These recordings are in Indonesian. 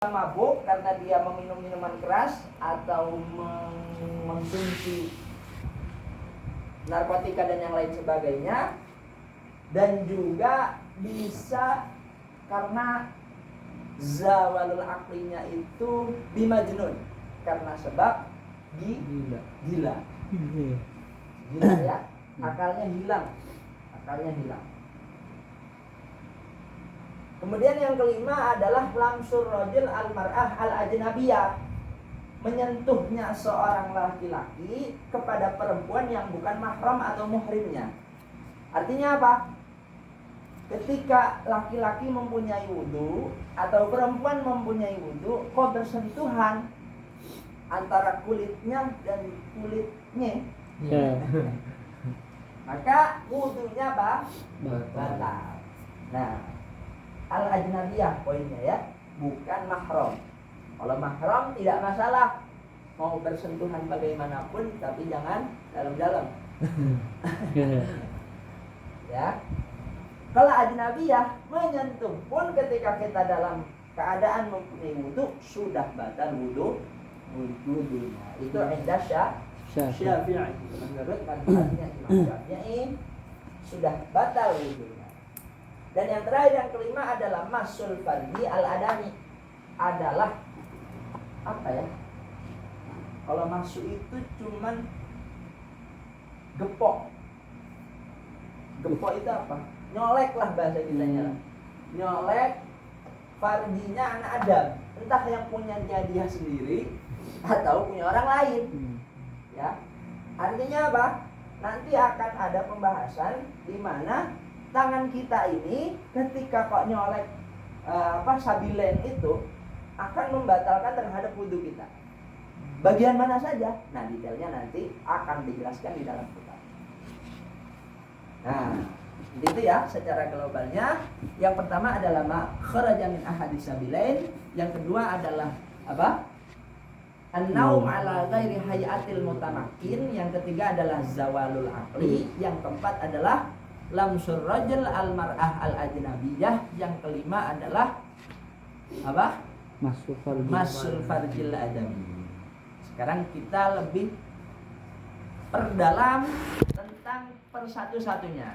mabuk karena dia meminum minuman keras atau mengkonsumsi narkotika dan yang lain sebagainya, dan juga bisa karena zawalul aklinya itu bimajnun, karena sebab gila ya, akalnya hilang. Kemudian yang kelima adalah lamsur rajul al-mar'ah al-ajnabiyah, menyentuhnya seorang laki-laki kepada perempuan yang bukan mahram atau muhrimnya. Artinya apa? Ketika laki-laki mempunyai wudu atau perempuan mempunyai wudu, kok bersentuhan antara kulitnya dan kulitnya, maka wudunya batal. Nah, al-ajnabiyah poinnya ya, bukan mahram. Kalau mahram tidak masalah, mau bersentuhan bagaimanapun, tapi jangan dalam-dalam. Ya. Kalau ajnabiyah menyentuh pun ketika kita dalam keadaan mempunyai wudu, sudah batal wudunya. Itu indah Syafi'i. Menurut madhabnya Imam Syafi'i sudah batal wudunya. Dan yang terakhir, yang kelima adalah masul farji al-adami, adalah apa ya? Kalau masuk itu cuman gepok. Gepok itu apa? Nyolek lah bahasa kitanya. Nyolek farjinya anak Adam, entah yang punya dia sendiri atau punya orang lain. Ya. Artinya apa? Nanti akan ada pembahasan di mana tangan kita ini ketika kok nyolek sabilen itu akan membatalkan terhadap wudu kita. Bagian mana saja? Nah, detailnya nanti akan dijelaskan di dalam kitab. Nah, itu ya secara globalnya. Yang pertama adalah ma kharaja min ahadis sabilain, yang kedua adalah apa? An-naum ala ghairi hayatil mutamakkin, yang ketiga adalah zawalul aqli, yang keempat adalah lamsur rajul al-mar'ah al-ajnabiyah, yang kelima adalah apa? Masul farjil adami. Sekarang kita lebih perdalam tentang persatu-satunya.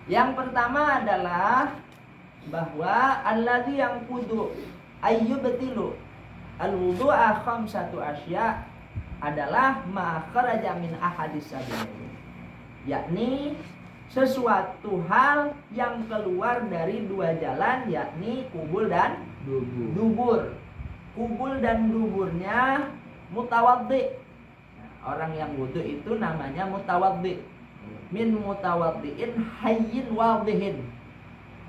Yang pertama adalah bahwa alladzi yang kudu ayyubtilu al-wudu'a khamsatu asya, adalah ma kharaja min ahadis sabilain, yakni sesuatu hal yang keluar dari dua jalan, yakni kubul dan dubur. Kubul dan duburnya mutawaddi. Orang yang wudu itu namanya mutawaddi. Min mutawaddiin hayyin wadhihin,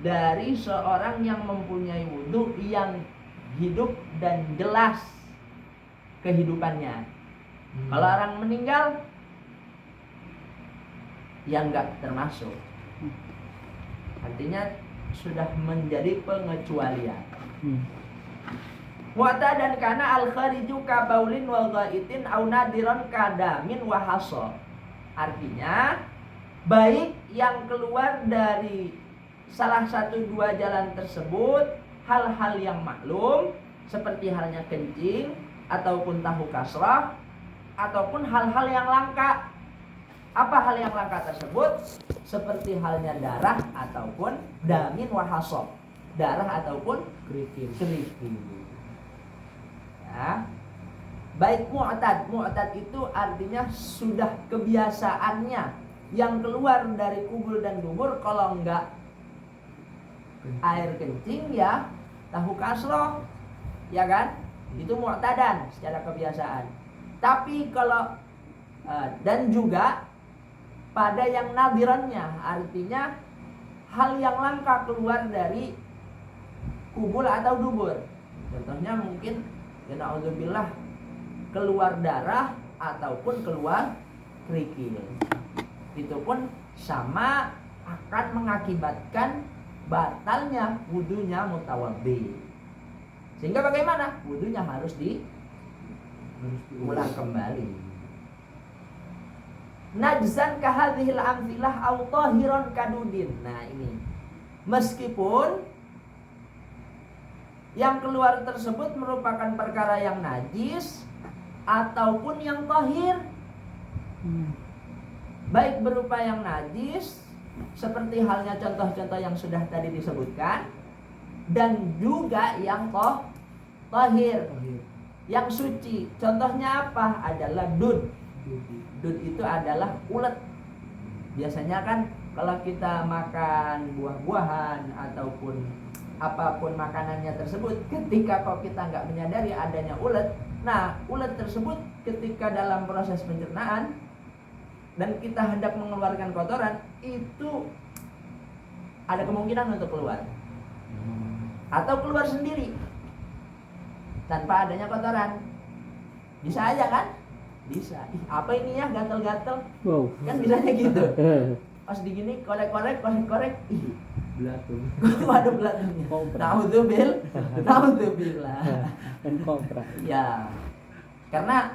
dari seorang yang mempunyai wudu yang hidup dan jelas kehidupannya. Kalau orang meninggal, yang enggak termasuk. Artinya sudah menjadi pengecualian. Mu'ta dan kana al-khariju ka baulin wa ghaitin au nadiran kadamin wa hasa. Artinya baik yang keluar dari salah satu dua jalan tersebut, hal-hal yang maklum seperti halnya kencing ataupun tahu kasrah, ataupun hal-hal yang langka. Apa hal yang langka tersebut? Seperti halnya darah ataupun damin wahasob, darah ataupun kerikil. Ya. Baik mu'tad. Mu'tad itu artinya sudah kebiasaannya yang keluar dari kubul dan dubur. Kalau enggak air kencing, ya tahu kasroh, ya kan? Itu mu'tadan secara kebiasaan. Tapi kalau dan juga pada yang nadirannya, artinya hal yang langka keluar dari kubul atau dubur. Contohnya mungkin ya na'udzubillah keluar darah ataupun keluar kerikil. Itu pun sama akan mengakibatkan batalnya wudunya mutawaddi. Sehingga bagaimana? Wudunya harus diulang kembali. Najzan kahadhil amthilah au tahiran kadudin. Nah ini, meskipun Yang keluar tersebut merupakan perkara yang najis ataupun yang tahir. Baik berupa yang najis seperti halnya contoh-contoh yang sudah tadi disebutkan, dan juga yang tahir, yang suci. Contohnya apa? Adalah dud. Dud itu adalah ulet. Biasanya kan kalau kita makan buah-buahan ataupun apapun makanannya tersebut, ketika kok kita nggak menyadari adanya ulet, nah ulet tersebut ketika dalam proses pencernaan dan kita hendak mengeluarkan kotoran, itu ada kemungkinan untuk keluar atau keluar sendiri tanpa adanya kotoran. Bisa aja kan? Bisa. Apa ini ya, gatel-gatel? Wow. Kan bisanya gitu. Pas digini korek-korek, ih, belatung. Waduh, belatungnya. Naudzubillah. Dan kopra. Ya. Karena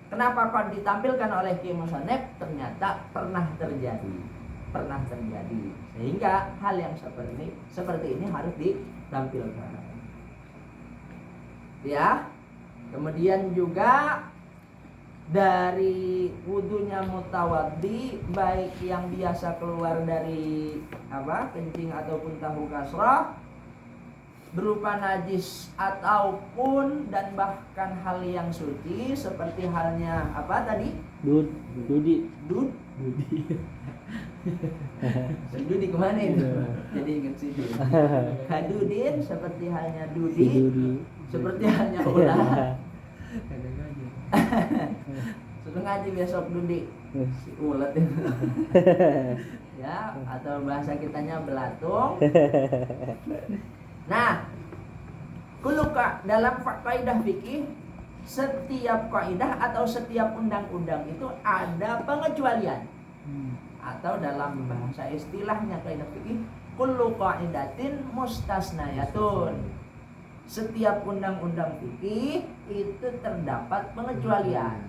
kenapa kok ditampilkan oleh Ki Musonef? Ternyata pernah terjadi. Sehingga hal yang seperti ini harus ditampilkan. Ya. Kemudian juga dari wudunya mutawaddi, baik yang biasa keluar dari kencing ataupun tahu kasrah, berupa najis ataupun dan bahkan hal yang suci, seperti halnya apa tadi? Dudi kemana itu? Jadi ingat sih. Kadudin seperti halnya dudi, seperti halnya ulah. Suruh ngaji besok dudi si ulet itu. Ya, atau bahasa kitanya belatung. Nah, kuluka dalam kaidah fikih, setiap kaidah atau setiap undang-undang itu ada pengecualian. Atau dalam bahasa istilahnya kaidah fikih, kullu qaidatin mustasnayatun. Setiap undang-undang fikih itu terdapat pengecualian.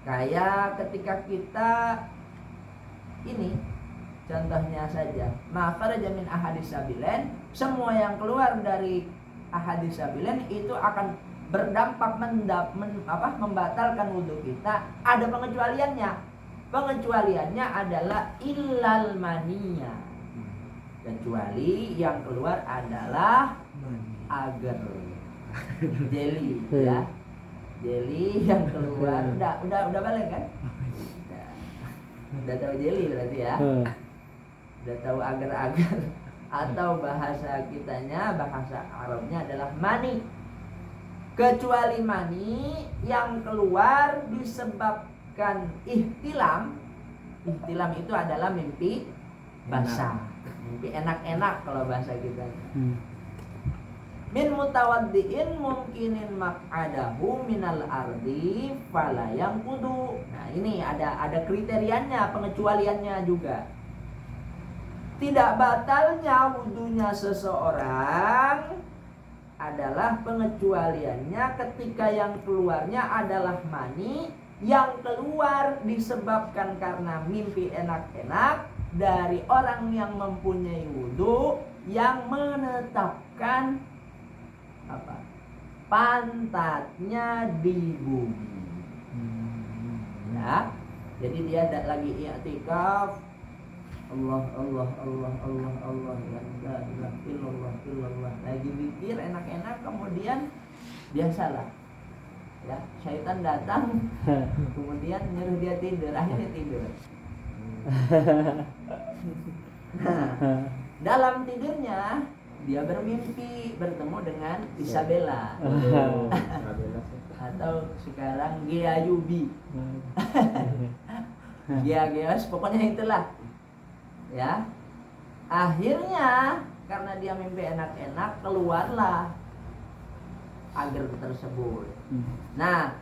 Kayak ketika kita ini, contohnya saja, kharaja min ahadits sabilain, semua yang keluar dari ahadits sabilain itu akan berdampak membatalkan wudhu kita. Ada pengecualiannya. Pengecualiannya adalah illal maniyah. Kecuali yang keluar adalah agar jeli, ya. Jeli yang keluar udah balik kan? Udah tahu jeli berarti ya. Udah tahu agar-agar, atau bahasa kitanya, bahasa Arabnya adalah mani. Kecuali mani yang keluar disebabkan ihtilam. Ihtilam itu adalah mimpi basah, mimpi enak-enak kalau bahasa kita. Min mutawaddiin mungkinin maq'adahu minal ardi fala yang kudu. Nah, ini ada kriterianya, pengecualiannya juga. Tidak batalnya wudunya seseorang adalah pengecualiannya ketika yang keluarnya adalah mani, yang keluar disebabkan karena mimpi enak-enak dari orang yang mempunyai wudu yang menetapkan pantatnya di bumi. Ya, jadi dia lagi i'tikaf, Allah la ilaha illallah, lagi zikir enak-enak, kemudian biasalah ya, syaitan datang kemudian nyuruh dia tidur, akhirnya tidur. Nah, dalam tidurnya dia bermimpi bertemu dengan Isabella. Atau sekarang Gea Yubi. Gea, pokoknya itulah. Ya. Akhirnya karena dia mimpi enak-enak, keluarlah agar tersebut. Nah,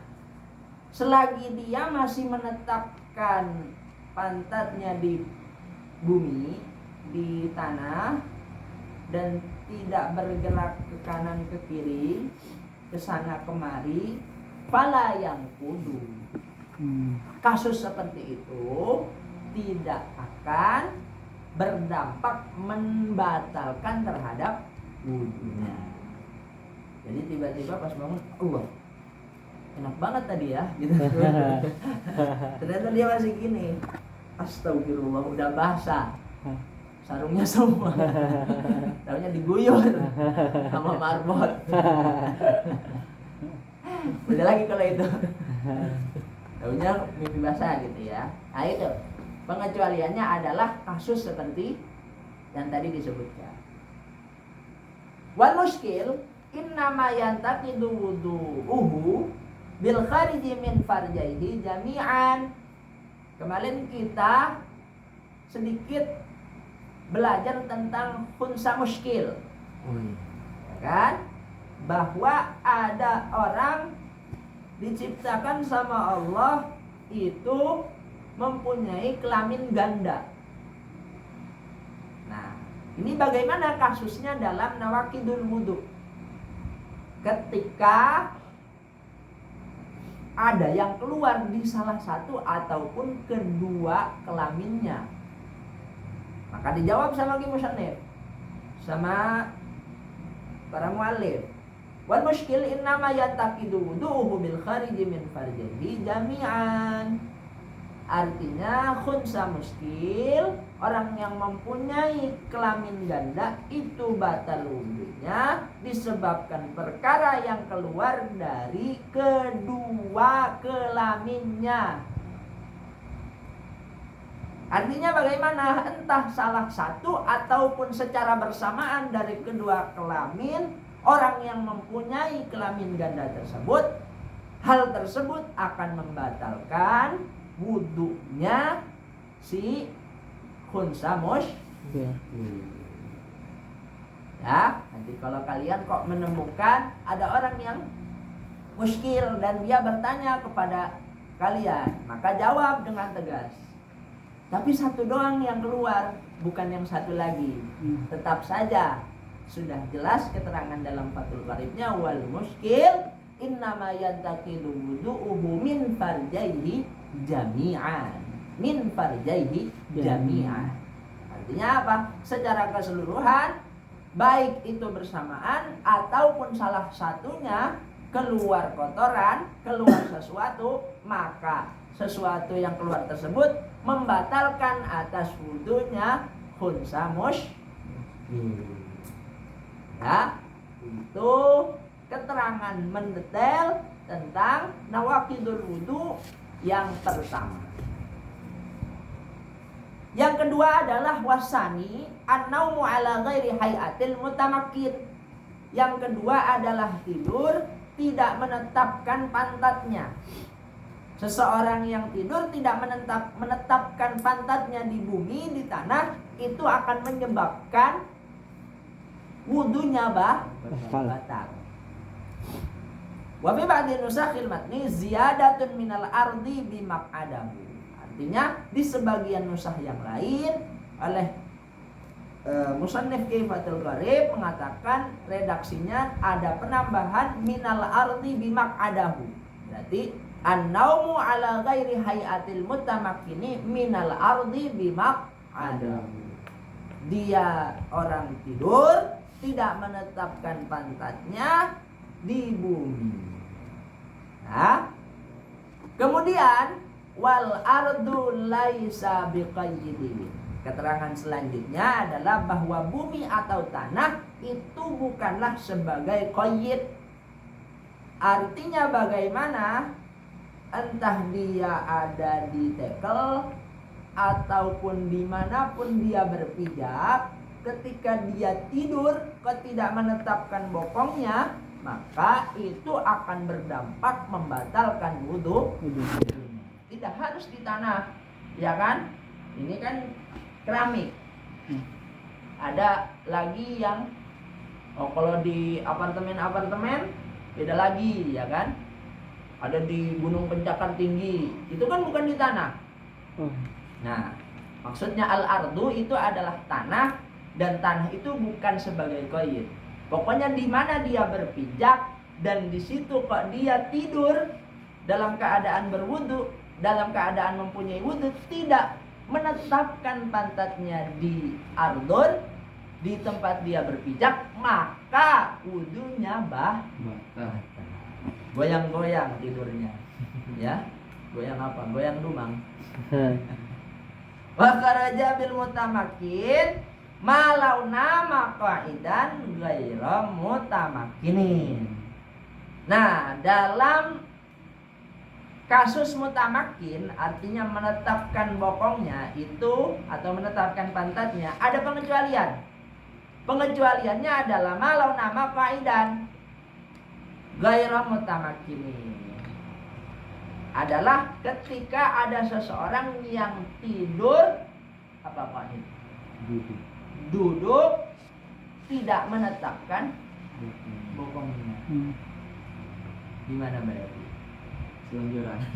selagi dia masih menetapkan pantatnya di bumi, di tanah, dan tidak bergerak ke kanan ke kiri, ke sana kemari, fala yang kudu. Kasus seperti itu tidak akan berdampak membatalkan terhadap wudhunya. Jadi tiba-tiba pas bangun, Allah, enak banget tadi ya, gitu. Ternyata dia masih gini, astagfirullah, udah basah, sarungnya semua, taunya diguyur sama marbot. Udah lagi kalau itu, taunya mimpi basah gitu ya. Nah itu pengecualiannya adalah kasus seperti yang tadi disebutkan. Wal muskil innama yantaqidu wudu'uhu bil khariji min farjaihi jami'an. Kemarin kita sedikit belajar tentang khunsa muskil, ya kan? Bahwa ada orang diciptakan sama Allah itu mempunyai kelamin ganda. Nah, ini bagaimana kasusnya dalam nawakidul wudu? Ketika ada yang keluar di salah satu ataupun kedua kelaminnya, maka dijawab sama musannif, sama para muallif. Wal muskil innama yantaqidu wudu'uhu bil khariji min farjihi jami'an. Artinya khunsa muskil, orang yang mempunyai kelamin ganda itu batal wudunya disebabkan perkara yang keluar dari kedua kelaminnya. Artinya bagaimana? Entah salah satu ataupun secara bersamaan dari kedua kelamin orang yang mempunyai kelamin ganda tersebut, hal tersebut akan membatalkan wudunya si khunsa muskil. Ya, nanti kalau kalian kok menemukan ada orang yang muskil dan dia bertanya kepada kalian, maka jawab dengan tegas. Tapi satu doang yang keluar, bukan yang satu lagi. Tetap saja sudah jelas keterangan dalam Fathul Qaribnya, wal muskil innama yantaqidu wudu'uhu min farjaihi jami'an. Min farjaihi jami'an. Artinya apa? Secara keseluruhan, baik itu bersamaan ataupun salah satunya keluar kotoran, keluar sesuatu, maka sesuatu yang keluar tersebut membatalkan atas wudunya khunsa muskil. Ya, itu keterangan mendetail tentang nawaqidul wudu yang pertama. Yang kedua adalah wasani an-naumu ala ghairi hayatil mutamakkin. Yang kedua adalah tidur tidak menetapkan pantatnya. Seseorang yang tidur tidak menetapkan pantatnya di bumi, di tanah, itu akan menyebabkan wudunya batal. Wa fi ba'di nusakhil matni ziyadatun minal ardi bimaq'adahu. Artinya di sebagian nusakh yang lain oleh musannif Fathul Qarib mengatakan redaksinya ada penambahan minal ardi bimaq'adahu. Berarti an-naumu ala ghairi hayatil mutamakkini minal ardi bimaq'adahu. Dia orang tidur tidak menetapkan pantatnya di bumi. Nah, kemudian wal ardu laisa biqayyidin. Keterangan selanjutnya adalah bahwa bumi atau tanah itu bukanlah sebagai qayyid. Artinya bagaimana? Entah dia ada di tekel ataupun dimanapun dia berpijak, ketika dia tidur kok tidak menetapkan bokongnya, maka itu akan berdampak membatalkan wudu. Tidak harus di tanah, ya kan? Ini kan keramik. Ada lagi yang kalau di apartemen beda lagi, ya kan? Ada di gunung pencakar tinggi, itu kan bukan di tanah. Nah, maksudnya al-ardu itu adalah tanah, dan tanah itu bukan sebagai qayyid. Pokoknya di mana dia berpijak dan di situ kok dia tidur dalam keadaan berwudu, dalam keadaan mempunyai wudu, tidak menetapkan pantatnya di ardun, di tempat dia berpijak, maka wudunya Batal. goyang-goyang tidurnya. Ya. Goyang apa? Goyang dumang. Wa kharaja bil mutamakin malau nama qaidan ghaira mutamakkinin. Nah, dalam kasus mutamakin artinya menetapkan bokongnya itu atau menetapkan pantatnya ada pengecualian. Pengecualiannya adalah malau nama qaidan ghaira mutamakkinin. Adalah ketika ada seseorang yang tidur apa qaid? Duduk tidak menetapkan bokongnya. Gimana berarti?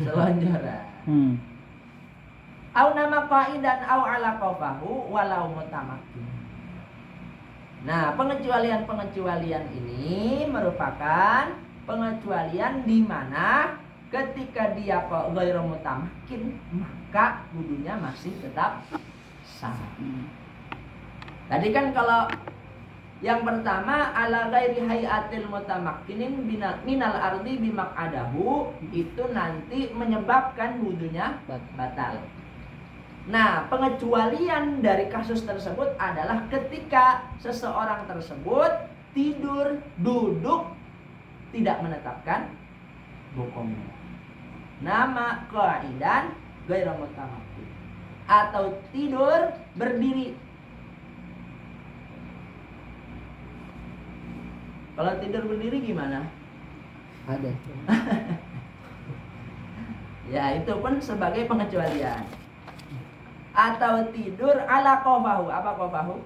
Selonjoran. Au nama qaidan au ala qafahu walau mutamakkin. Nah, pengecualian ini merupakan pengecualian di mana ketika dia ghairu mutamakkin maka wudunya masih tetap sah. Tadi kan kalau yang pertama ala ghairi hayatil mutamakkinin minal ardi bimaq'adahu itu nanti menyebabkan wudunya batal. Nah, pengecualian dari kasus tersebut adalah ketika seseorang tersebut tidur duduk tidak menetapkan bokongnya. Nama qaidan ghairu mutamakkin atau tidur berdiri. Kalau tidur berdiri gimana? Ada. Ya, itu pun sebagai pengecualian. Atau tidur ala qafahu. Apa qafahu?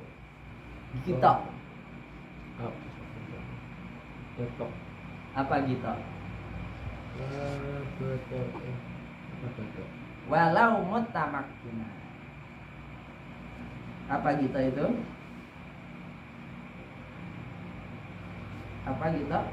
Gitok. Apa gitok? Walau mutamakkina. Apa gitok itu? Apa gitok?